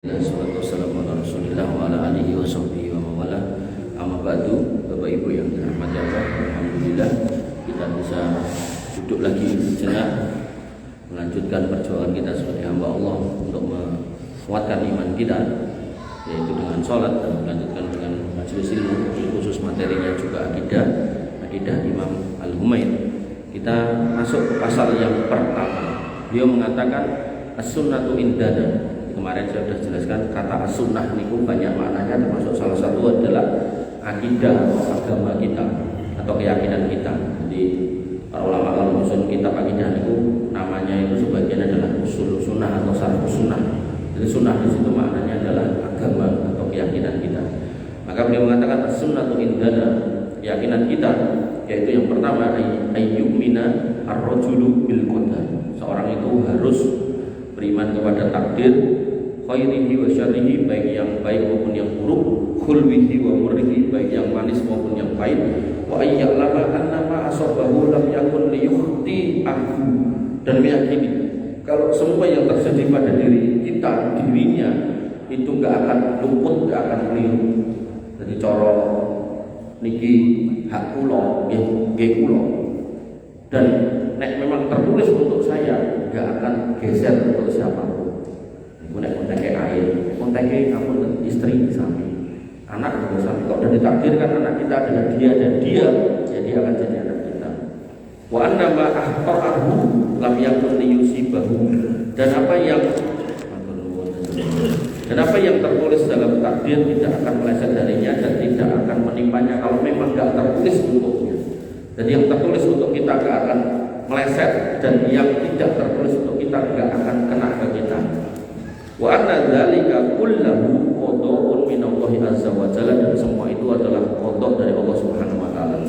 Wassalatu wassalamu ala Rasulillah wa ala alihi wa sahbihi wa mawala. Amma ba'du, Bapak Ibu yang dirahmati Allah, alhamdulillah kita bisa duduk lagi sejenak melanjutkan perjuangan kita sebagai hamba Allah untuk menguatkan iman kita, yaitu dengan sholat, dan melanjutkan dengan majelis ilmu, khusus materinya juga akidah Imam Al-Humaid. Kita masuk ke pasal yang pertama. Beliau mengatakan as-sunnatu indana. Kemarin saya sudah jelaskan kata as-sunnah niku banyak maknanya, termasuk salah satu adalah akidah atau agama kita atau keyakinan kita. Jadi para ulama kalau menyusun kitab akidah niku namanya itu sebagian adalah usul sunnah atau syarh sunnah. Jadi sunnah di situ maknanya adalah agama atau keyakinan kita. Maka beliau mengatakan as-sunnatu indana, keyakinan kita yaitu yang pertama ayyumina ar-rajulu bil qadar. Seorang itu harus beriman kepada takdir, khairihi wa syarrihi, baik yang baik maupun yang buruk, khulwihi wa murrihi, baik yang manis maupun yang pahit, wa ayya'lama annama asabahu lam yakun liyukhti'ahu, dan meyakini kalau semua yang terjadi pada dirinya itu enggak akan luput, enggak akan keliru. Jadi cara niki hak kula nggih kula, dan nek memang tertulis untuk saya enggak akan geser untuk siapapun. Nek konteke air, konteke ampun istri sami, anak juga sami. Kok sudah ditakdirkan anak kita adalah dia dan dia, jadi akan jadi anak kita. Wa anna ma ahtarahu lam yakun liyusibahu, dan apa yang tertulis dalam takdir tidak akan meleset darinya dan tidak akan menimpanya kalau memang enggak tertulis untuknya. Jadi yang tertulis untuk kita enggak akan meleset, dan yang tidak tertulis untuk kita enggak akan kena ke kita. Wa anna dzalika kullahu qada'un min Allah azza wa jalla, dan semua itu adalah qada dari Allah Subhanahu wa taala.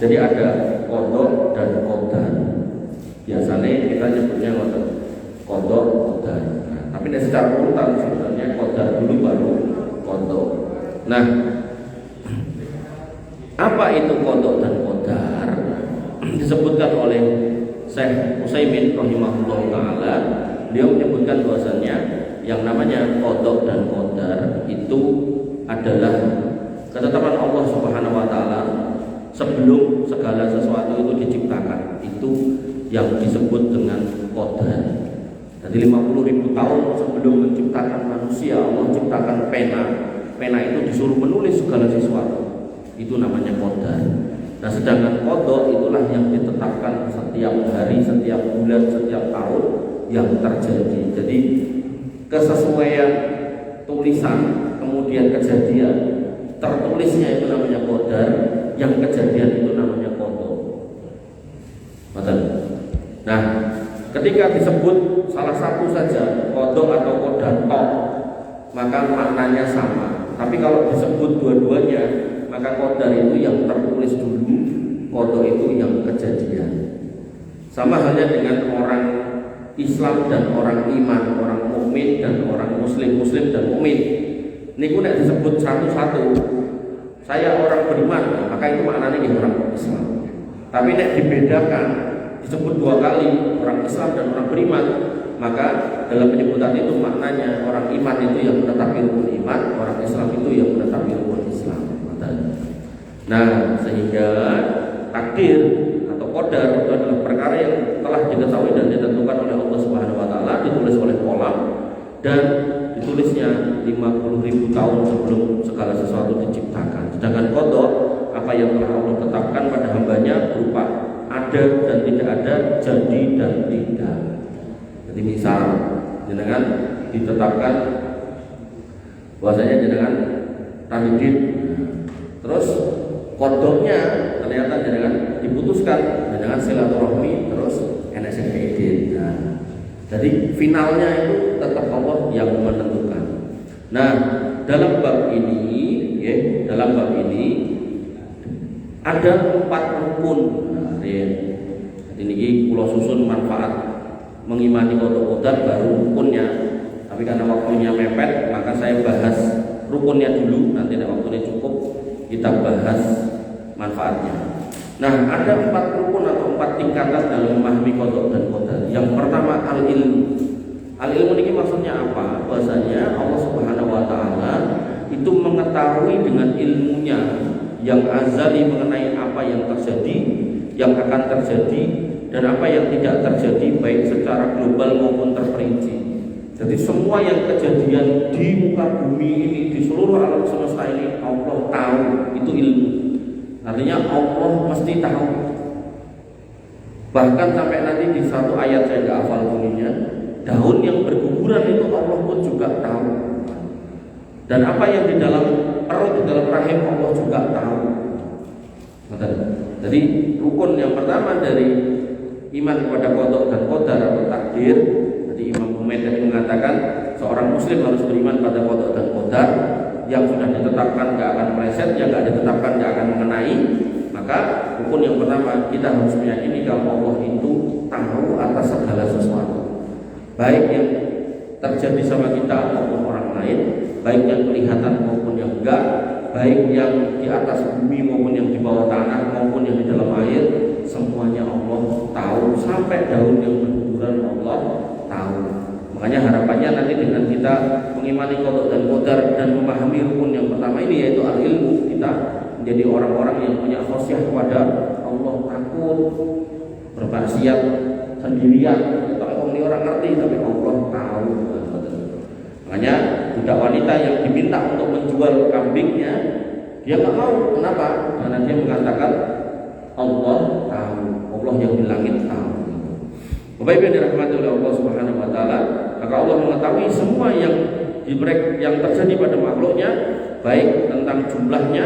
Jadi ada qada dan qadar. Biasanya kita nyebutnya qada qadar. Nah, tapi secara urutan sebenarnya qadar dulu baru qada. Nah, apa itu qada dan qadar? Disebutkan oleh Syekh Utsaimin rahimahullah taala. Beliau menyebutkan bahwasannya yang namanya qada dan qadar itu adalah ketetapan Allah Subhanahu wa taala sebelum segala sesuatu itu diciptakan. Itu yang disebut dengan qadar. Jadi 50.000 tahun sebelum menciptakan manusia, Allah menciptakan pena. Pena itu disuruh menulis segala sesuatu. Itu namanya qadar. Nah, sedangkan qada itulah yang ditetapkan setiap hari, setiap bulan, setiap tahun yang terjadi. Jadi kesesuaian tulisan kemudian kejadian, tertulisnya itu namanya qadar, yang kejadian itu namanya qada. Betul. Nah, ketika disebut salah satu saja qada atau qadar maka maknanya sama. Tapi kalau disebut dua-duanya, maka qadar itu yang tertulis dulu, qada itu yang kejadian. Sama halnya dengan orang Islam dan orang iman, orang mukmin dan orang muslim dan mukmin. Niku nek disebut satu-satu, saya orang beriman, maka itu maknanya orang Islam. Tapi nek dibedakan, disebut dua kali orang Islam dan orang beriman, maka dalam penyebutan itu maknanya orang iman itu yang menetapi rukun iman, orang Islam itu yang menetapi rukun Islam. Nah, sehingga takdir atau qadar itu adalah perkara yang telah diketahui dan ditentukan oleh Allah Subhanahu wa taala, ditulis oleh kolam, dan ditulisnya 50.000 tahun sebelum segala sesuatu diciptakan. Sedangkan qada, apa yang telah Allah tetapkan pada hambanya berupa ada dan tidak ada, jadi dan tidak. Jadi misal jenengan ditetapkan bahwasanya jenengan Ramidin, terus kodoknya ternyata jenengan diputuskan, jenengan silaturahmi, terus enak sing edit. Nah, jadi finalnya itu tetap Allah yang menentukan. Nah, dalam bab ini ada 4 rukun. Nah, jadi ini kula susun manfaat mengimani qada baru rukunnya. Tapi karena waktunya mepet, maka saya bahas rukunnya dulu. Nanti waktunya cukup, kita bahas manfaatnya. Nah, ada 4 rukun atau 4 tingkatan dalam memahami qada dan qadar. Yang pertama al-ilmu. Al-ilmu ini maksudnya apa? Bahasanya Allah mengetahui dengan ilmunya yang azali mengenai apa yang terjadi, yang akan terjadi, dan apa yang tidak terjadi baik secara global maupun terperinci. Jadi semua yang kejadian di muka bumi ini, di seluruh alam semesta ini, Allah tahu, itu ilmu. Artinya Allah mesti tahu. Bahkan sampai nanti di satu ayat saya tidak hafal bunyinya, daun yang berguguran itu Allah pun juga tahu. Dan apa yang di dalam perut, di dalam rahim Allah juga tahu. Jadi rukun yang pertama dari iman kepada qada dan qadar atau takdir. Jadi Imam Humaid tadi mengatakan seorang muslim harus beriman pada qada dan qadar. Yang sudah ditetapkan tidak akan meleset, yang tidak ditetapkan tidak akan mengenai. Maka rukun yang pertama, kita harus meyakini kalau Allah itu tahu atas segala sesuatu, baik yang terjadi sama kita maupun orang lain, baik yang kelihatan maupun yang enggak, baik yang di atas bumi maupun yang di bawah tanah maupun yang di dalam air. Semuanya Allah tahu, sampai daun yang berguguran Allah tahu. Makanya harapannya nanti dengan kita mengimani qada dan qadar dan memahami rukun yang pertama ini, yaitu al-ilmu, kita menjadi orang-orang yang punya khasyah kepada Allah, takut bermaksiat sendirian. Kalau orang ngerti tapi Allah tahu. Makanya budak wanita yang diminta untuk menjual kambingnya, dia nggak mau. Kenapa? Karena dia mengatakan Allah tahu, Allah yang di langit tahu. Bapak Ibu yang dirahmati oleh Allah Subhanahu wa taala, maka Allah mengetahui semua yang terjadi pada makhluknya, baik tentang jumlahnya,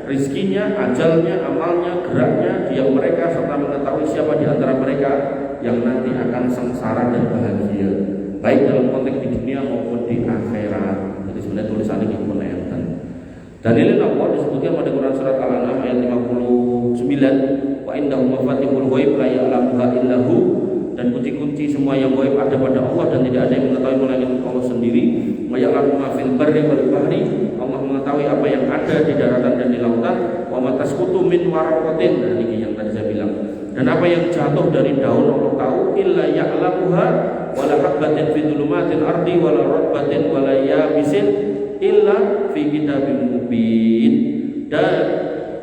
rizkinya, ajalnya, amalnya, geraknya, diam mereka, serta mengetahui siapa di antara mereka yang nanti akan sengsara dan bahagia, baik dalam konteks di dunia maupun di akhirat. Jadi sebenarnya tulisan ini pun enten. Dalilin Allah disebutkan pada Quran surat Al-An'am ayat 59, wa indahu mafatihul ghaib la ya'lamuha illahu, dan kunci-kunci semua yang gaib ada pada Allah dan tidak ada yang mengetahui melainkan Allah sendiri. Wa ya'lamu ma fil barri wal bahri, Allah mengetahui apa yang ada di daratan dan di lautan. Wa ma tasqutu min waraqatin, nah ini yang tadi saya bilang. Dan apa yang jatuh dari daun Allah tahu. Illa ya'lamuha wa la habbatin fi dhulumatil ardi wa la ratbatin wa la yabisin illa fi kitabim mubin. Dan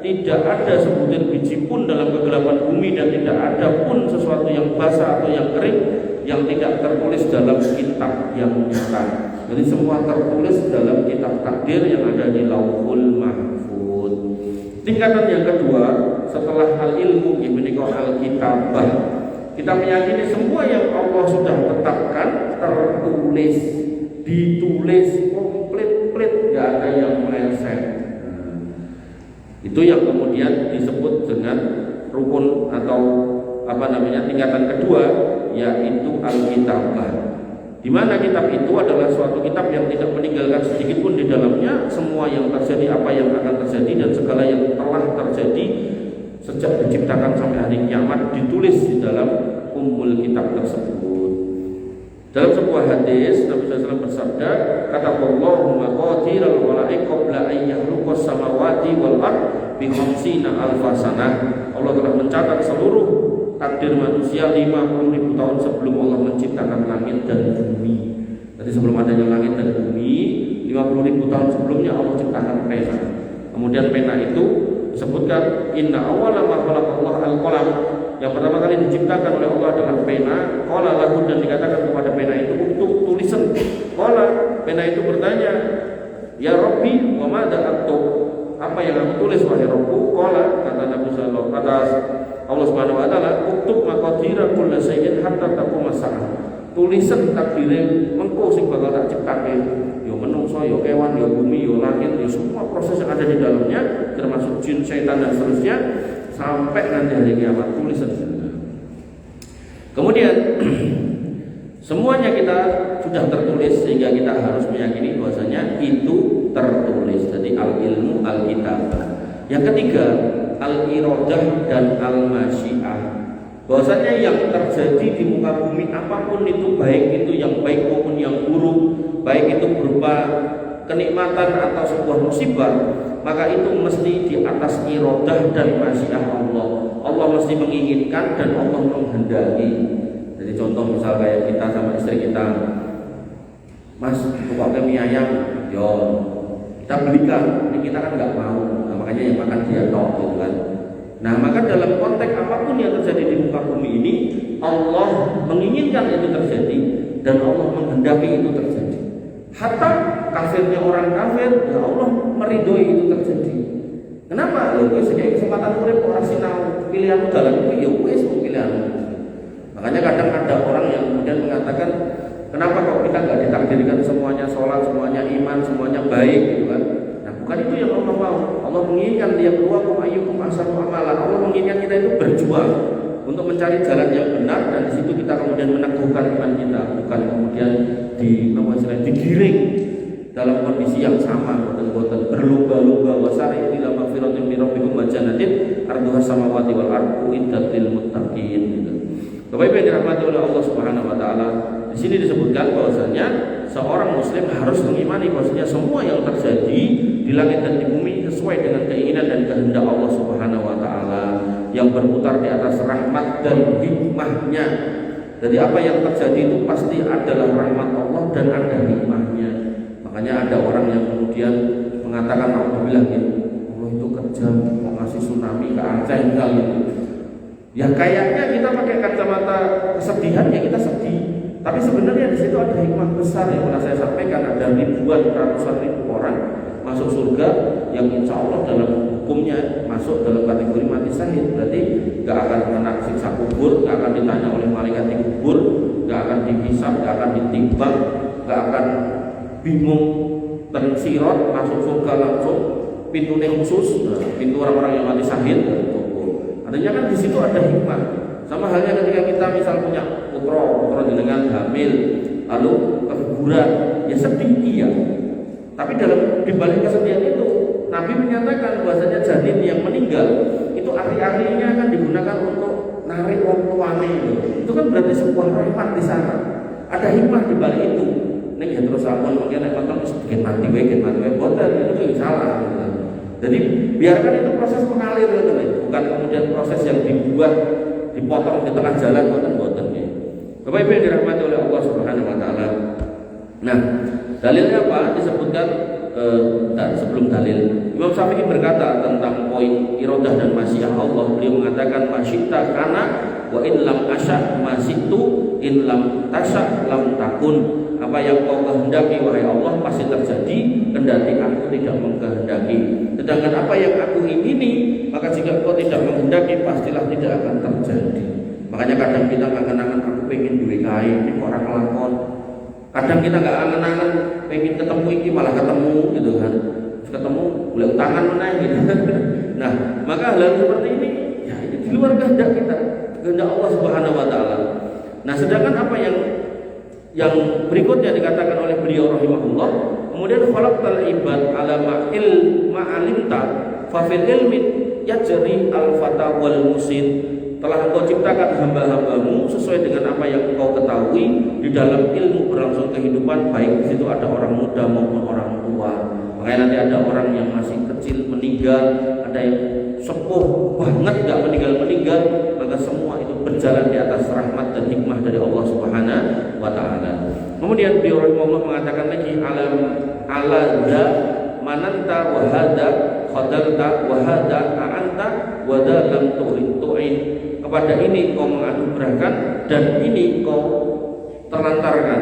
tidak ada sebutir biji pun dalam kegelapan bumi, dan tidak ada pun sesuatu yang basah atau yang kering yang tidak tertulis dalam kitab yang nyata. Jadi semua tertulis dalam kitab takdir yang ada di Lauhul Mahfuz. Tingkatan yang kedua setelah al-ilmu, menika al-kitabah. Kita meyakini semua yang Allah sudah tetapkan tertulis, ditulis komplit, tidak ada yang meleset. Itu yang kemudian disebut dengan rukun atau tingkatan kedua, yaitu al-kitabah. Di mana kitab itu adalah suatu kitab yang tidak meninggalkan sedikit pun di dalamnya semua yang terjadi, apa yang akan terjadi, dan segala yang telah terjadi sejak diciptakan sampai hari kiamat ditulis di dalam ummul kitab tersebut. Dalam sebuah hadis Nabi SAW bersabda, kata Allahu maqadiral khalaiq qabla an yakhluqas samawati wal ard bi 50 alfa sanah. Allah telah mencatat seluruh takdir manusia 50.000 tahun sebelum Allah menciptakan langit dan bumi. Jadi sebelum adanya langit dan bumi, 50.000 tahun sebelumnya Allah ciptakan pena. Kemudian pena itu disebutkan inna awwala ma khalaqallahu al-qalam. Yang pertama kali diciptakan oleh Allah adalah pena. Qala lahu, dan dikatakan kepada pena itu untuk tulisan. Qala, pena itu bertanya, ya Rabbi, wa madza aktub? Apa yang aku tulis wahai Rabbku? Qala, kata Nabi sallallahu alaihi wasallam, Allah Subhanahu wa taala, uktub maqadira kulli shay'in hatta taqum as-saah. Tulisan takdire mengko sing bakal tak ciptake. Ya menungso, ya kewan, ya bumi, ya langit, ya semua proses yang ada di dalamnya, termasuk jin, setan dan seterusnya, sampai nanti hari kiamat tulisan. Kemudian semuanya kita sudah tertulis sehingga kita harus meyakini bahwasanya itu tertulis. Jadi al-ilmu al-kitabah. Yang ketiga, al-iradah dan al-masyiah. Bahwasanya yang terjadi di muka bumi apapun itu, baik itu yang baik maupun yang buruk, baik itu berupa kenikmatan atau sebuah musibah, maka itu mesti di atas iradah dan masyiah Allah. Allah mesti menginginkan dan Allah menghendaki. Jadi contoh misal kayak kita sama istri kita, Mas, pokoknya mie ayam, yo, kita belikan, ini kita kan nggak mau, nah, makanya yang makan dia tok gitu kan. Nah maka dalam konteks apapun yang terjadi di muka bumi ini, Allah menginginkan itu terjadi dan Allah menghendaki itu terjadi. Hatta kafirnya orang kafir, ya Allah meridhoi itu terjadi. Kenapa? Ya wis iki kesempatan urip ora sinau, pilihan dalan itu ya wis pilihan. Makanya kadang ada orang yang kemudian mengatakan, kenapa kok kita nggak ditakdirkan semuanya sholat, semuanya iman, semuanya baik gitu kan? Nah bukan itu yang Allah mau. Allah menginginkan dia keluar ayyukum ahsanu amalan. Allah menginginkan kita itu berjuang untuk mencari jalan yang benar dan di situ kita kemudian meneguhkan iman kita, bukan kemudian digiring dalam kondisi yang sama, boten berlomba-lomba wasari ila magfiratin min rabbikum wa jannatin arduha samawati wal ardu iddatil muttaqin gitu. Bapak Ibu yang dirahmati oleh Allah Subhanahu wa taala, di sini disebutkan bahwasanya seorang muslim harus mengimani bahwasanya semua yang terjadi di langit dan di bumi sesuai dengan keinginan dan kehendak Allah Subhanahu wa taala yang berputar di atas rahmat dan hikmahnya. Jadi apa yang terjadi itu pasti adalah rahmat Allah dan ada hikmahnya. Makanya ada orang yang kemudian mengatakan alhamdulillah Allah itu kejam mau ngasih tsunami ke Aceh gitu. Ya kayaknya kita pakai kacamata kesedihan ya kita sedih. Tapi sebenarnya di situ ada hikmah besar yang pernah saya sampaikan, ada ribuan ratusan ribu orang masuk surga yang insya Allah dalam hukumnya masuk dalam kategori mati syahid. Berarti gak akan kena siksa kubur, gak akan ditanya oleh malaikat di kubur, gak akan dihisab, gak akan ditimbang, gak akan bingung tersirot masuk surga langsung pintunya khusus, pintu orang-orang yang mati syahid. Artinya kan di situ ada hikmah. Sama halnya ketika kita misal punya putra dengan hamil, lalu keguguran, ya sedih iya. Tapi dalam dibalik kesedihan itu, Nabi menyatakan bahwasanya janin yang meninggal itu ari-arinya akan digunakan untuk narik wong tuane. Itu kan berarti sebuah rahmat di sana. Ada hikmah di balik itu. Nek ya terus ampun mungkin nek potong bikin mati wae boten itu salah. Jadi biarkan itu proses mengalir gitu, bukan kemudian proses yang dibuat dipotong di tengah jalan boten ya. Bapak Ibu yang dirahmati oleh Allah Subhanahu wa taala. Nah, dalilnya apa? Disebutkan sebelum dalil. Imam Syafi'i berkata tentang poin iradah dan masyiah Allah. Beliau mengatakan masyita kana wa in lam asya masitu in lam tasya lam takun. Apa yang kau kehendaki wahai Allah pasti terjadi, kendati aku tidak mengkehendaki. Sedangkan apa yang aku ingini, maka jika kau tidak menghendaki pastilah tidak akan terjadi. Makanya kadang kita angan-angan aku pengen duwe kae, ini orang kelakon. Kadang kita nggak angan-angan pengen ketemu iki malah ketemu gitu kan. Ketemu boleh utangan meneh gitu. Nah, maka hal seperti ini ya ini di luar kehendak kita, kehendak Allah Subhanahu wa taala. Nah, sedangkan apa yang berikutnya dikatakan oleh beliau rahimahullah, kemudian khalaqtal ibad ala ma'alimta fa fil ilmi yajri al fata wal musin. Telah engkau ciptakan hamba-hambamu sesuai dengan apa yang engkau ketahui, di dalam ilmu berlangsung kehidupan, baik di situ ada orang muda maupun orang tua. Makanya nanti ada orang yang masih kecil meninggal, ada yang sepuh banget gak meninggal, maka semua itu berjalan di atas rahmat dan hikmah dari Allah Subhanahu wa taala. Kemudian beliau rahimahullah mengatakan lagi ala za mananta wa hada khadalta wa hada a'anta wa lam tu'in. Kepada ini kau menganugerahkan dan ini kau terlantarkan.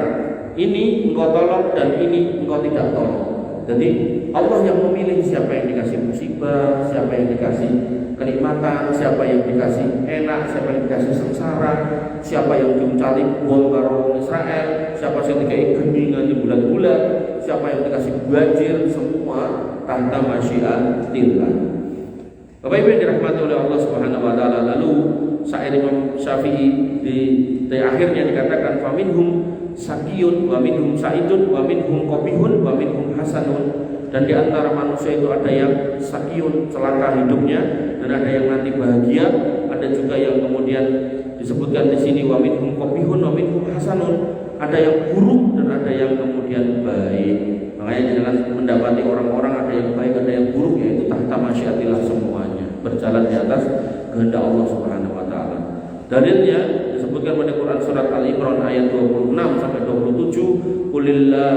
Ini engkau tolong dan ini engkau tidak tolong. Jadi Allah yang memilih siapa yang dikasih musibah, siapa yang dikasih kenikmatan, siapa yang dikasih enak, siapa yang dikasih sengsara, siapa yang dicari bom karo Israel, siapa yang dikasih geningan di bulan-bulan, siapa yang dikasih banjir, semua tanpa masyiatillah. Bapak Ibu yang dirahmati oleh Allah Subhanahu wa taala. Lalu syair Imam Syafi'i di akhirnya dikatakan faminhum sakiyun wa minhum sa'idun wa minhum qabihun wa minhum hasanun. Dan di antara manusia itu ada yang sakiyun, celaka hidupnya, dan ada yang nanti bahagia, ada juga yang kemudian disebutkan di sini wa minhum qabihun wa minhum hasanun, ada yang buruk dan ada yang kemudian baik. Makanya jangan mendapati orang-orang ada yang baik, ada yang buruk, yaitu tahta masyiatillah semuanya, berjalan di atas kehendak Allah Subhanahu wa taala. Dalilnya disebutkan pada Quran surat Al-Imran ayat 26 sampai 27, qulillah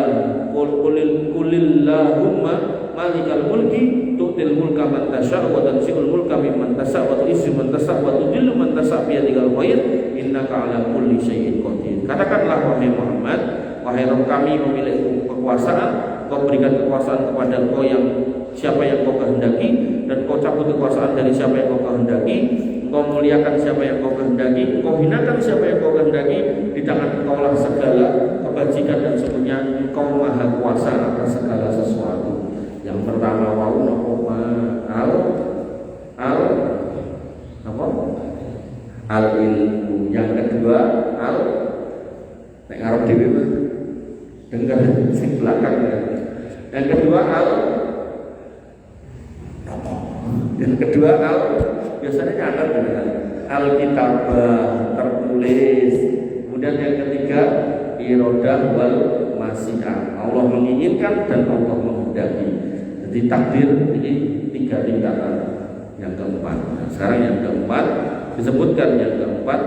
kulillahumma malikal mulki tu'til mulka man tasha' wa tanzi'ul mulka mimman tasha' wa tu'izzu man tasha' wa tudhillu man tasha' bi yadikal khair innaka 'ala kulli syai'in qadir. Katakanlah wahai Muhammad, wahai Rabb kami memiliki kekuasaan, kau berikan kekuasaan kepada kau yang siapa yang kau kehendaki, dan kau cabut kekuasaan dari siapa yang kau kehendaki, kau muliakan siapa yang kau kehendaki, kau hinakan siapa yang kau kehendaki. Di tangan engkau lah segala kebajikan dan sesungguhnya engkau maha kuasa atas segala sesuatu. Yang pertama wau nopo al ilmu, yang kedua al nek ngarep dhewe dengar sing belakang. Yang kedua al biasanya nyadar dengan al kitabah tertulis. Kemudian yang ketiga iradah wal masyiah, Allah menginginkan dan Allah menghendaki. Jadi takdir ini 3 tingkatan. Yang keempat, nah, sekarang yang keempat disebutkan yang keempat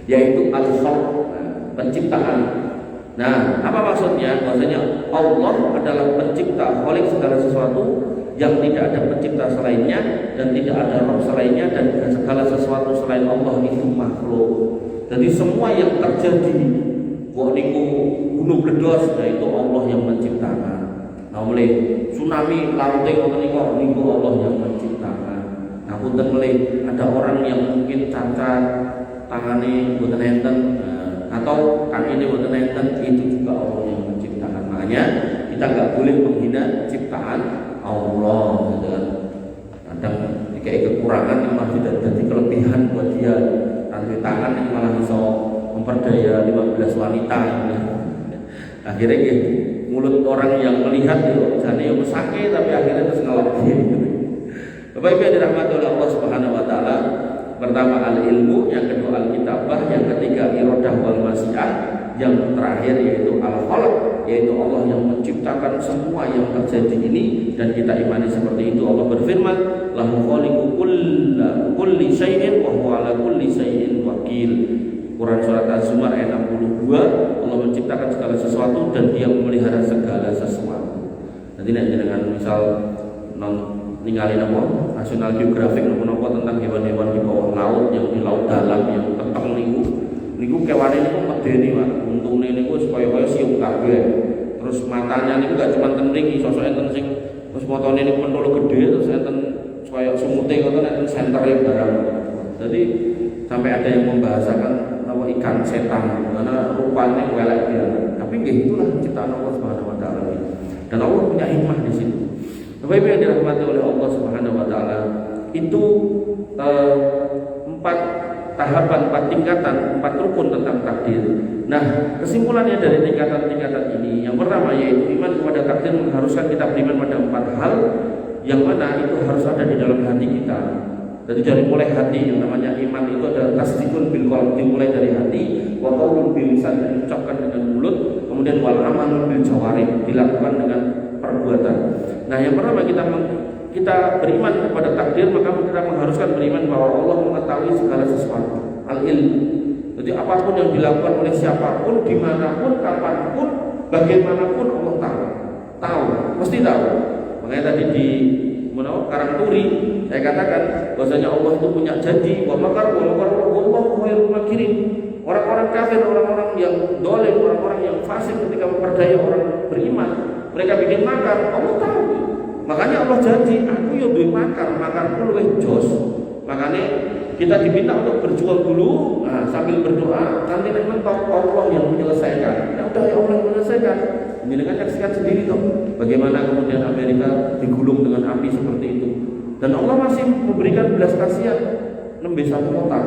yaitu al-khalq, penciptaan. Nah, apa maksudnya? Maksudnya Allah adalah pencipta, khalik segala sesuatu yang tidak ada pencipta selainnya dan tidak ada Rabb selainnya, dan segala sesuatu selain Allah itu makhluk. Jadi semua yang terjadi, kok niku gunung meledos, nah itu Allah yang menciptakan. Nah, mulai tsunami laute niku Allah yang menciptakan. Nah, punten mulai ada orang yang mungkin cacat, tangane mboten enten, atau kakinya mboten enten, itu juga Allah yang menciptakan. Makanya kita nggak boleh menghina ciptaan Allah, gitu kan. Kadang kayak kekurangan yang malah tidak jadi kelebihan buat dia. Tangan tangan yang malah bisa memperdaya 15 wanita. Akhirnya gitu, mulut orang yang melihat itu jane yang mesake tapi akhirnya terus ngelak gitu. Bapak Ibu yang dirahmati oleh Allah Subhanahu wa taala, pertama al-ilmu, yang kedua al-kitabah, yang ketiga iradah wal masyiah, yang terakhir yaitu al-khalq, yaitu Allah yang menciptakan semua yang terjadi ini, dan kita imani seperti itu. Allah berfirman, lahu khaliqu kulli syai'in wa huwa ala kulli syai'in wakil. Quran surat Az-Zumar ayat 62, Allah menciptakan segala sesuatu dan dia memelihara segala sesuatu. Nanti dengan misal ningali apa National Geographic nopo tentang hewan-hewan di bawah laut, yang di laut dalam, yang peteng niku kewane niku medeni Pak. Untune niku kaya siung kabeh. Terus matanya niku gak cuma ten mriki, sosok enten sing terus fotone niku mentolo gede, terus enten kaya sumute ngoten, enten sentere barang. Jadi sampai ada yang membahasakan nama ikan setan karena rupanya welek dia. Tapi nggih itulah ciptaan Allah Subhanahu wa taala. Dan Allah punya hikmah di situ. Bapak Ibu yang dirahmati oleh Allah Subhanahu wa taala, itu 4 tahapan, 4 tingkatan, 4 rukun tentang takdir. Nah, kesimpulannya dari tingkatan-tingkatan ini, yang pertama yaitu iman kepada takdir mengharuskan kita beriman pada 4 hal, yang mana itu harus ada di dalam hati kita. Jadi dari mulai hati, yang namanya iman itu adalah tasdikun bil qalb, dimulai dari hati, wa qaulun bil lisan, diucapkan dengan mulut, kemudian wal amalun bil jawarih, dilakukan dengan perbuatan. Nah, yang pertama kita beriman kepada takdir, maka kita mengharuskan beriman bahwa Allah mengetahui segala sesuatu, al-ilm. Jadi apapun yang dilakukan oleh siapapun, dimanapun, kapanpun, bagaimanapun, Allah tahu, mesti tahu. Makanya tadi di Karangturi saya katakan bahwasanya Allah itu punya janji, wa makar wallahu khairul makirin. Orang-orang kafir, orang-orang yang dolim, orang-orang yang fasik ketika memperdaya orang beriman, mereka bikin makar, Allah tahu. Makanya Allah janji, aku yo duwe makarku luwih jos. Makanya kita diminta untuk berjuang dulu, sambil berdoa, nanti nek mentok Allah yang menyelesaikan. Ya udah, ya Allah yang menyelesaikan. Menyenangkan nyaksikan sendiri toh bagaimana kemudian Amerika digulung dengan api seperti itu. Dan Allah masih memberikan belas kasihan nembe satu kota.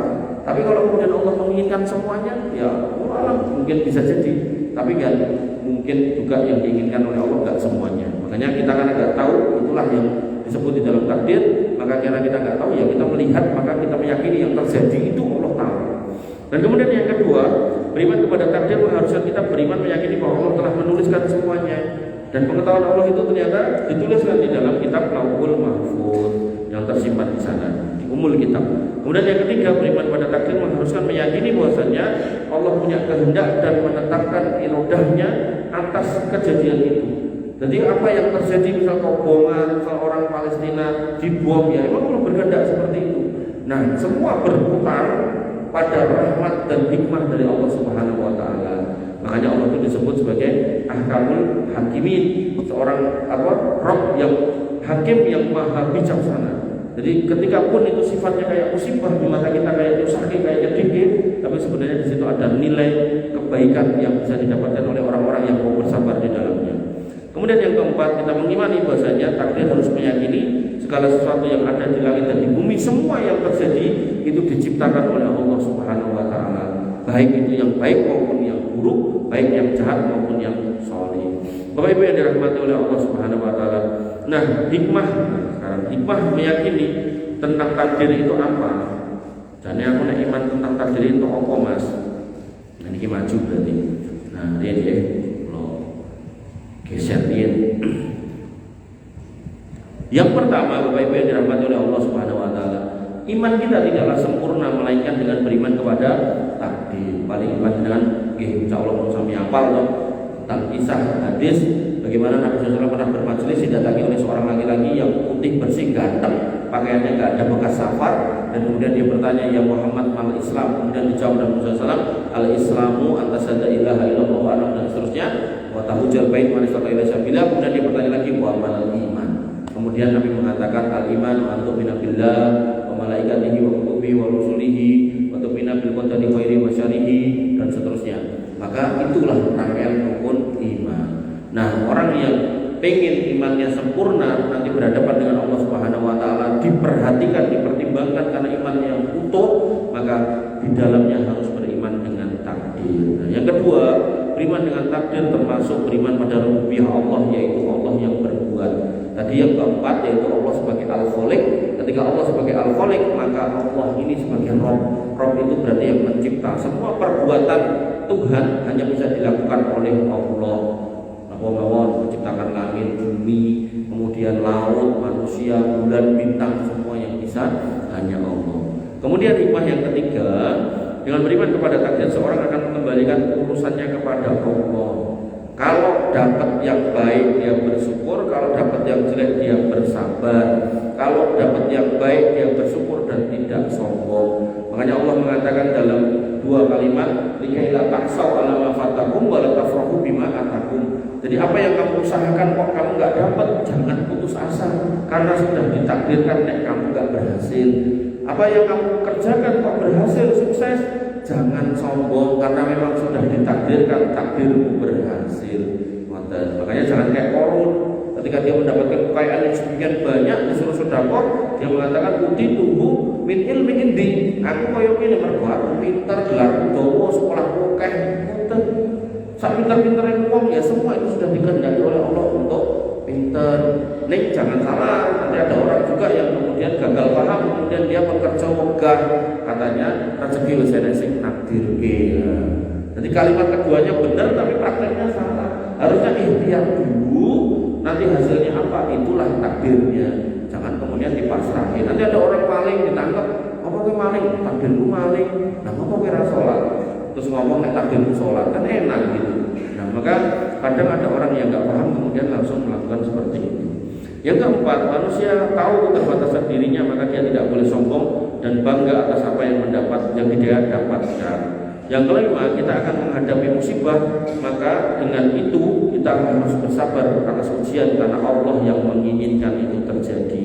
Tapi kalau kemudian Allah menginginkan semuanya, ya Allah mungkin bisa jadi. Tapi kan mungkin juga yang diinginkan oleh Allah enggak semuanya. Makanya kita karena enggak tahu, itulah yang disebut di dalam takdir. Maka karena kita enggak tahu, ya kita melihat, maka kita meyakini yang terjadi itu Allah tahu. Dan kemudian yang kedua, beriman kepada takdir mengharuskan kita beriman meyakini bahwa Allah telah menuliskan semuanya. Dan pengetahuan Allah itu ternyata dituliskan di dalam kitab Lauhul Mahfuz yang tersimpan di sana, di umul kitab. Kemudian yang ketiga, beriman pada takdir mengharuskan meyakini bahwasanya Allah punya kehendak dan menetapkan irodahnya atas kejadian itu. Jadi apa yang terjadi, misal kebohongan, misal orang Palestina dibom, ya emang Allah berkehendak seperti itu. Nah, semua berputar pada rahmat dan hikmah dari Allah Subhanahu wa taala. Makanya Allah itu disebut sebagai Ahkamul Hakimin, seorang Rabb yang hakim yang maha bijaksana. Jadi ketika pun itu sifatnya kayak musibah di mata kita, kayak sakit, kayak sedikit, tapi sebenarnya di situ ada nilai kebaikan yang bisa didapatkan oleh orang-orang yang mau bersabar di dalamnya. Kemudian yang keempat, kita mengimani bahwasanya takdir harus meyakini segala sesuatu yang ada di langit dan di bumi, semua yang terjadi itu diciptakan oleh Allah Subhanahu wa taala. Baik itu yang baik maupun yang buruk, baik yang jahat maupun yang saleh. Bapak Ibu yang dirahmati oleh Allah Subhanahu wa taala. Nah, hikmah meyakini tentang takdir itu apa? Jadi aku nak iman tentang takdir itu apa, Mas? Nah, ini maju berarti. Nah, dia geser dia. Yang pertama, Bapak Ibu yang dirahmati oleh Allah Subhanahu wa taala, iman kita tidaklah sempurna melainkan dengan beriman kepada takdir. Paling iman dengan insyaallah pun sampai hafal loh tentang kisah hadis bagaimana Nabi SAW pernah bermajelis didatangi oleh seorang laki-laki yang putih bersih ganteng, pakaiannya enggak ada bekas safar, dan kemudian dia bertanya, ya Muhammad, mal Islam? Kemudian dijawab Nabi SAW, al Islamu antasada ilaha illallah wa anam, dan seterusnya, wa tahujjal bait man istata ila sabila. Kemudian dia bertanya lagi, wa mal iman? Kemudian Nabi mengatakan, al iman wa tu'minu billah wa malaikatihi wa kutubihi wa rusulihi wa tu'minu bil qadari khairihi wa syarrihi, dan seterusnya. Maka itulah rangkaian rukun iman. Nah, orang yang pengen imannya sempurna nanti berhadapan dengan Allah Subhanahu wa taala, diperhatikan, dipertimbangkan karena imannya yang utuh, maka di dalamnya harus beriman dengan takdir. Nah, yang kedua, beriman dengan takdir termasuk beriman pada rububiyah Allah, yaitu Allah yang berbuat. Tadi yang keempat yaitu Allah sebagai Al-Khaliq. Ketika Allah sebagai Al-Khaliq, maka Allah ini sebagai Rabb. Rabb itu berarti yang mencipta. Semua perbuatan Tuhan hanya bisa dilakukan oleh Allah. Allah menciptakan langit, bumi, kemudian laut, manusia, bulan, bintang, semua yang bisa hanya Allah. Kemudian hikmah yang ketiga, dengan beriman kepada takdir seorang akan mengembalikan urusannya kepada Allah. Kalau dapat yang baik dia bersyukur, kalau dapat yang jelek dia bersabar. Kalau dapat yang baik dia bersyukur dan tidak sombong. Makanya Allah mengatakan dalam dua kalimat, likaila tahsau ala ma fatakum wa la tafrahu bima atakum. Jadi apa yang kamu usahakan kok kamu nggak dapat, jangan putus asa karena sudah ditakdirkan nek kamu nggak berhasil. Apa yang kamu kerjakan kok berhasil, sukses, jangan sombong karena memang sudah ditakdirkan takdirmu berhasil. Makanya jangan kayak Korun, ketika dia mendapatkan kekayaan yang sedemikian banyak disuruh sedekah, dia mengatakan uti tubuh min ilmi indi. Aku koyo ngene mergo aku pinter, gelar dawa, sekolah akeh, ngoten. Sak pinter-pintere wong ya semua itu sudah dikehendaki oleh Allah untuk pinter. Ning jangan salah, nanti ada orang juga yang kemudian gagal paham, kemudian dia bekerja wegah, katanya rezeki wis enek sing nakdirke. Jadi kalimat keduanya benar tapi prakteknya salah. Harusnya ikhtiar dulu, nanti hasilnya apa itulah takdirnya. Jangan kemudian dipasrahin. Nanti ada orang maling ditangkap, apa kowe maling? Takdirmu maling. Nah, apa kowe ra salat? Terus ngomong nek takdirmu salat, kan enak gitu. Nah, maka kadang ada orang yang enggak paham kemudian langsung melakukan seperti itu. Yang keempat, manusia tahu keterbatasan dirinya, maka dia tidak boleh sombong dan bangga atas apa yang dia dapatkan. Yang kelima, kita akan menghadapi musibah, maka dengan itu kita harus bersabar atas ujian karena Allah yang menginginkan itu terjadi.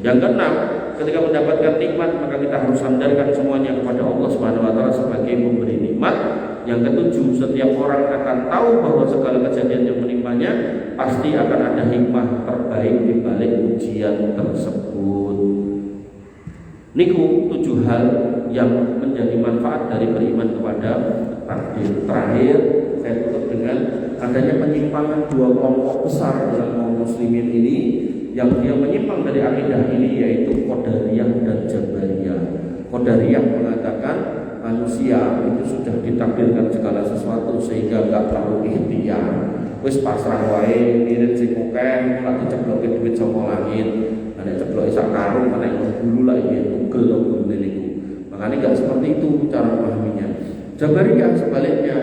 Yang keenam, ketika mendapatkan nikmat, maka kita harus sandarkan semuanya kepada Allah Subhanahu wa taala sebagai pemberi nikmat. Yang ketujuh, setiap orang akan tahu bahwa segala kejadian yang menimpanya pasti akan ada hikmah terbaik di balik ujian tersebut. Niku 7 hal yang menjadi manfaat dari beriman kepada takdir. Terakhir, saya tutup dengan adanya penyimpangan dua kelompok besar dalam kaum muslimin ini, yang dia menyimpang dari akidah ini, yaitu Qadariyah dan Jabariyah. Qadariyah mengatakan manusia itu sudah ditakdirkan segala sesuatu sehingga enggak perlu ikhtiar. Wis pasrah wae, mirip sing akeh, lagi cebloke duit saka langit. Nek cebloke sak karung nek dulu lah iki tugel to ngene niku. Makanya nggak seperti itu cara memahaminya. Jabariyah sebaliknya,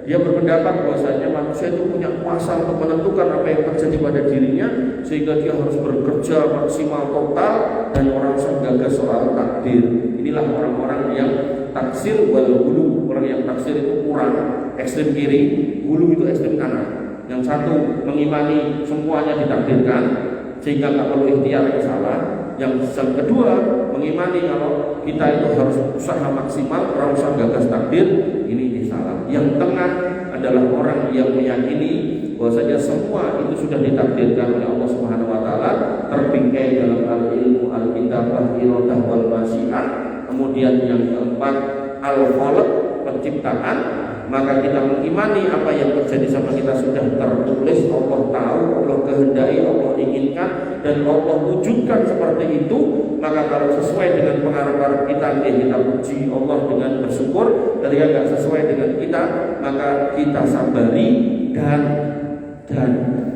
dia berpendapat bahwasanya manusia itu punya kuasa untuk menentukan apa yang terjadi pada dirinya, sehingga dia harus bekerja maksimal total dan orang gagas soal takdir. Inilah orang-orang yang taksir wal hulu. Orang yang taksir itu kurang ekstrem kiri, hulu itu ekstrem kanan. Yang satu mengimani semuanya ditakdirkan sehingga nggak perlu ikhtiar yang salah. Yang kedua mengimani kalau kita itu harus usaha maksimal, orang usah gagas takdir, ini salah. Yang tengah adalah orang yang meyakini bahwasanya semua itu sudah ditakdirkan oleh Allah Subhanahu wa taala, terbingkai dalam al-ilmu, al-kitabah, iradah wal masyiah. Kemudian yang keempat al-khalq, penciptaan. Maka kita mengimani apa yang terjadi sama kita sudah tertulis, Allah tahu, Allah kehendaki, Allah inginkan, dan Allah wujudkan seperti itu. Maka kalau sesuai dengan pengarah kita, kita puji Allah dengan bersyukur. Ketika tidak sesuai dengan kita, maka kita sabari dan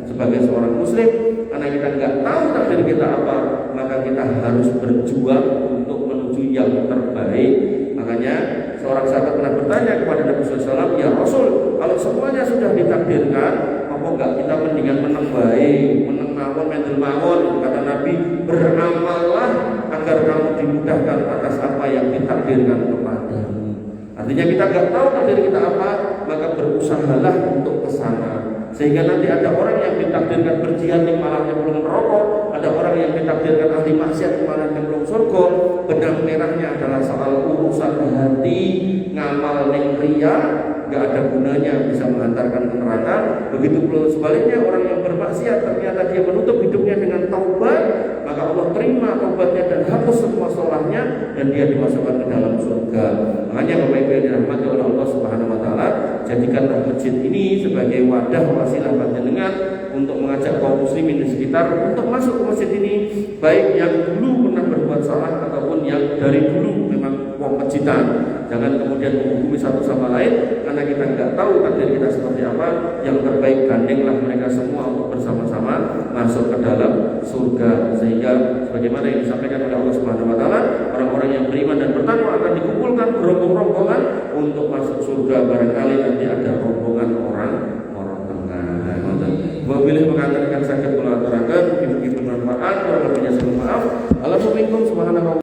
sebagai seorang muslim, karena kita nggak tahu takdir kita apa, maka kita harus berjuang untuk menuju yang terbaik. Makanya seorang sahabat pernah bertanya kepada Nabi SAW, ya Rasul, kalau semuanya sudah ditakdirkan, apa enggak kita mendingan menang baik, menang mawon, mendel mawon? Kata Nabi, beramallah agar kamu dimudahkan atas apa yang ditakdirkan kepadamu. Artinya kita nggak tahu takdir kita apa, maka berusahalah untuk kesana. Sehingga nanti ada orang yang ditakdirkan berjihad malah yang belum merokok, ada orang yang ditakdirkan ahli maksiat malah yang belum surga. Benang merahnya adalah soal urusan hati, ngamal ning riya, nggak ada gunanya, bisa mengantarkan ke neraka. Begitu pula sebaliknya, orang yang bermaksiat ternyata dia menutup hidupnya dengan taubat, maka Allah terima taubatnya dan hapus semua salahnya dan dia dimasukkan ke dalam surga. Makanya Bapak Ibu yang dirahmati oleh Allah Subhanahu wa taala, jadikanlah masjid ini sebagai wadah wasilah panjenengan untuk mengajak kaum muslimin di sekitar untuk masuk ke masjid ini, baik yang dulu pernah berbuat salah ataupun yang dari dulu memang wong majidan. Jangan kemudian menghukumi satu sama lain karena kita nggak tahu takdir kita seperti apa. Yang terbaik gandenglah mereka semua untuk bersama-sama masuk ke dalam surga. Sehingga sebagaimana yang disampaikan oleh Allah Subhanahu wa taala, orang-orang yang beriman dan bertakwa akan dikumpulkan berombong-rombongan untuk masuk surga. Barangkali nanti